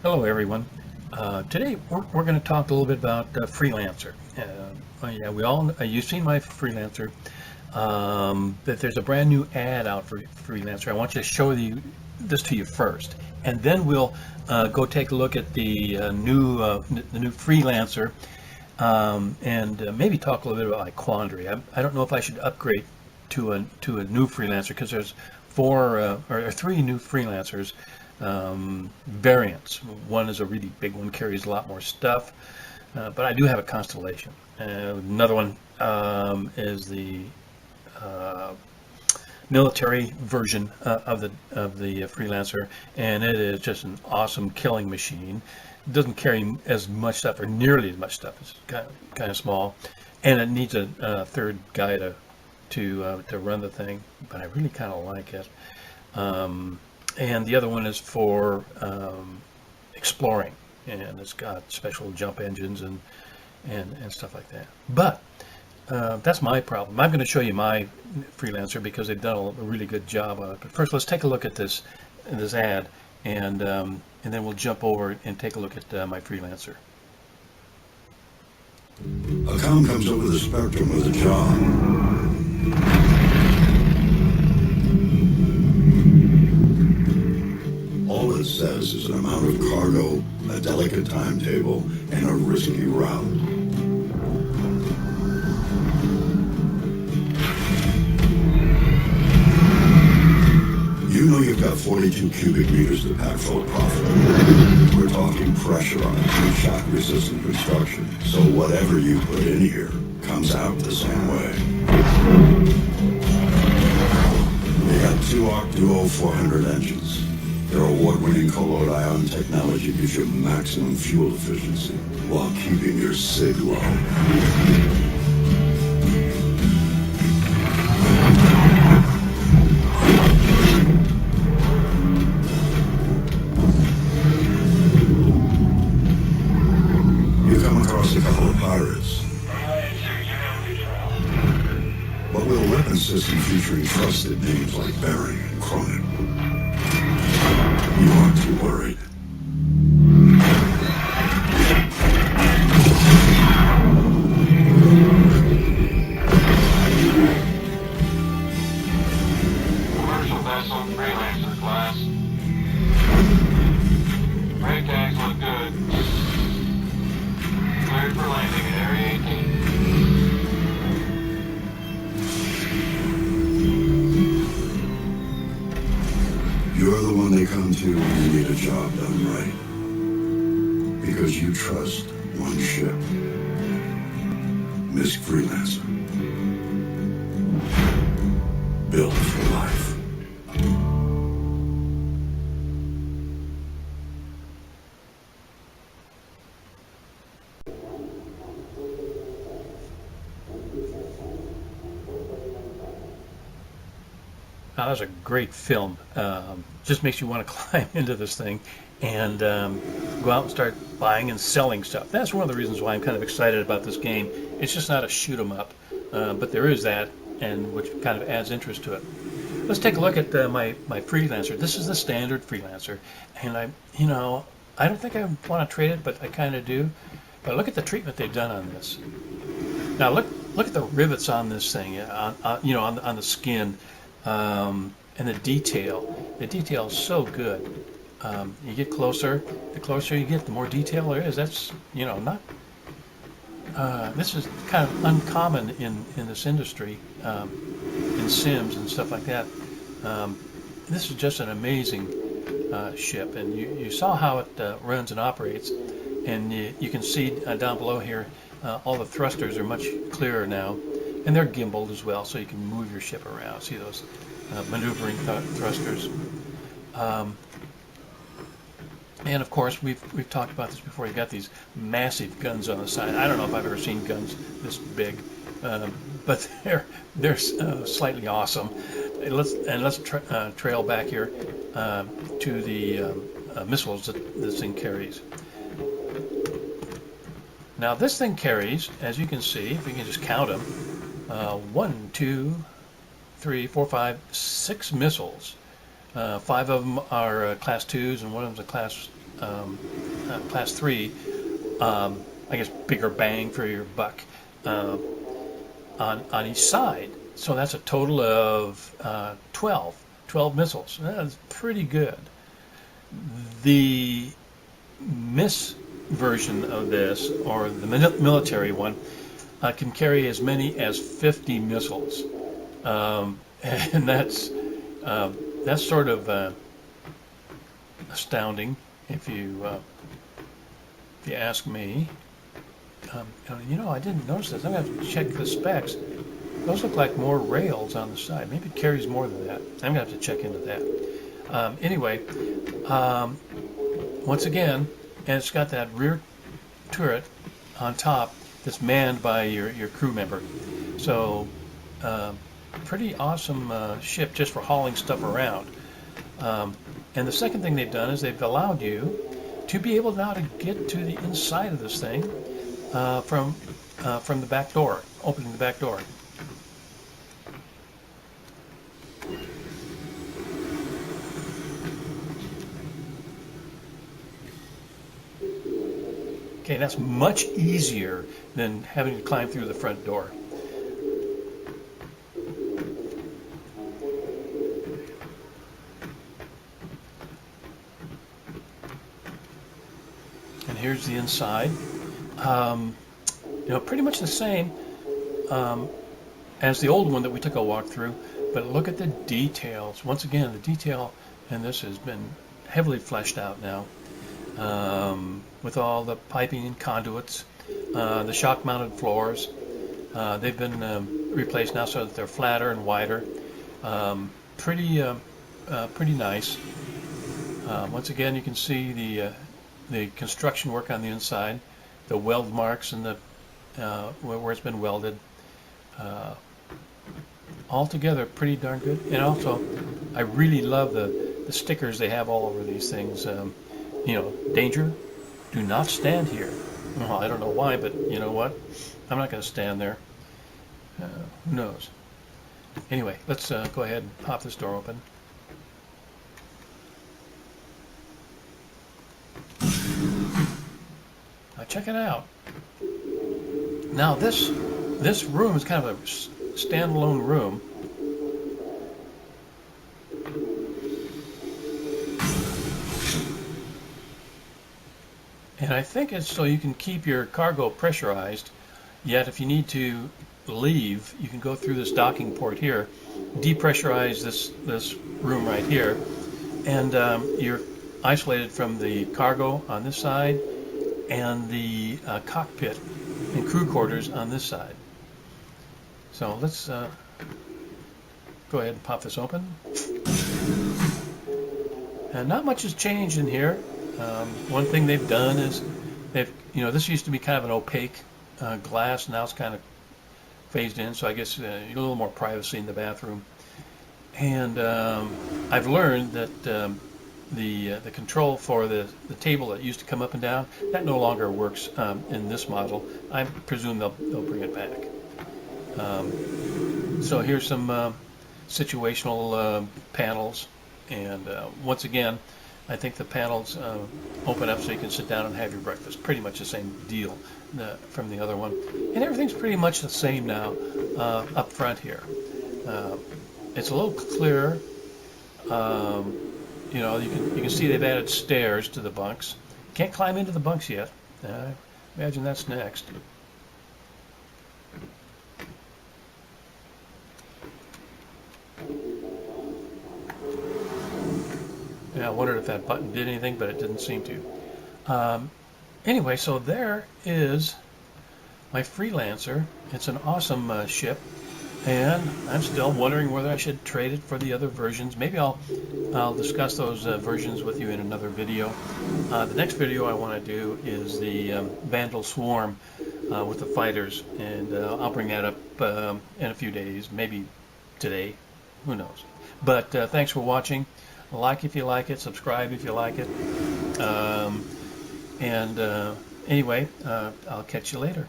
Hello, everyone. Today we're going to talk a little bit about Freelancer. Yeah, you've seen my Freelancer. That there's a brand new ad out for Freelancer. I want you to show you this to you first, and then we'll go take a look at the new Freelancer, and maybe talk a little bit about my quandary. I don't know if I should upgrade to a new Freelancer because there's four or three new Freelancers variants. One is a really big one, carries a lot more stuff, but I do have a Constellation. Another one is the uh, military version of the Freelancer, and it is just an awesome killing machine. It doesn't carry as much stuff or nearly as much stuff. It's kind of small, and it needs a third guy to run the thing. But I really kind of like it. And the other one is for exploring, and it's got special jump engines and stuff like that. But that's my problem. I'm going to show you my Freelancer because they've done a really good job on it. But first, let's take a look at this ad, and then we'll jump over and take a look at my Freelancer. A com comes over the spectrum with a job. All it says is an amount of cargo, a delicate timetable, and a risky route. You know you've got 42 cubic meters to pack full of profit. We're talking pressure on a shock-resistant construction, so whatever you put in here comes out the same way. They got two Arc Duo 400 engines. Their award-winning colloid ion technology gives you maximum fuel efficiency while keeping your sig low. You come across a couple of pirates, but with a weapon system featuring trusted names like Baron and Cronin, you aren't too worried. Commercial vessel, Freelancer class. Brake tags look good. Cleared for landing at Area 18. You're the one they come to when you need a job done right. Because you trust one ship. Miss Freelancer. Built for life. Now, that was a great film. Just makes you want to climb into this thing and go out and start buying and selling stuff. That's one of the reasons why I'm kind of excited about this game. It's just not a shoot 'em up, but there is that, and which kind of adds interest to it. Let's take a look at my Freelancer. This is the standard Freelancer, and I don't think I want to trade it, but I kind of do. But look at the treatment they've done on this. Now look at the rivets on this thing, on the skin. And the detail. The detail is so good. You get closer, the closer you get, the more detail there is. That's, not. This is kind of uncommon in this industry, in Sims and stuff like that. This is just an amazing ship, and you saw how it runs and operates, and you can see down below here, all the thrusters are much clearer now. And they're gimbaled as well, so you can move your ship around. See those maneuvering thrusters. And of course, we've talked about this before. You got these massive guns on the side. I don't know if I've ever seen guns this big, but they're slightly awesome. Let's trail back here to the missiles that this thing carries. Now this thing carries, as you can see, if we can just count them, 1, 2, 3, 4, 5, 6 missiles. 5 of them are class 2s, and one of them's a class class 3, I guess bigger bang for your buck on each side. So that's a total of 12 missiles. That's pretty good. The MISS version of this, or the military one, can carry as many as 50 missiles, and that's sort of astounding if you ask me. I didn't notice this. I'm gonna have to check the specs. Those look like more rails on the side. Maybe it carries more than that. I'm gonna have to check into that. Anyway, once again, and it's got that rear turret on top that's manned by your crew member. So, pretty awesome ship just for hauling stuff around. And the second thing they've done is they've allowed you to be able now to get to the inside of this thing from the back door, opening the back door. Okay, that's much easier than having to climb through the front door. And here's the inside. Pretty much the same as the old one that we took a walk through, but look at the details. Once again, the detail in this has been heavily fleshed out now. With all the piping and conduits, the shock-mounted floors. They've been replaced now so that they're flatter and wider. Pretty nice. Once again, you can see the construction work on the inside, the weld marks and the where it's been welded. Altogether, pretty darn good. And also, I really love the stickers they have all over these things. Danger, do not stand here. Well, I don't know why, but you know what? I'm not going to stand there. Who knows? Anyway, let's go ahead and pop this door open. Now check it out. Now this room is kind of a standalone room. And I think it's so you can keep your cargo pressurized, yet if you need to leave, you can go through this docking port here, depressurize this room right here, and you're isolated from the cargo on this side and the cockpit and crew quarters on this side. So let's go ahead and pop this open. And not much has changed in here. One thing they've done is this used to be kind of an opaque glass. Now it's kind of phased in, so I guess a little more privacy in the bathroom. And I've learned that the control for the table that used to come up and down, that no longer works in this model. I presume they'll bring it back. So here's some situational panels, and once again, I think the panels open up so you can sit down and have your breakfast. Pretty much the same deal from the other one. And everything's pretty much the same now up front here. It's a little clearer. You can see they've added stairs to the bunks. Can't climb into the bunks yet. Imagine that's next. Yeah, I wondered if that button did anything, but it didn't seem to. Anyway, so there is my Freelancer. It's an awesome ship, and I'm still wondering whether I should trade it for the other versions. Maybe I'll discuss those versions with you in another video. The next video I want to do is the Vandal Swarm with the fighters, and I'll bring that up in a few days, maybe today, who knows. But thanks for watching. Like if you like it, subscribe if you like it, anyway, I'll catch you later.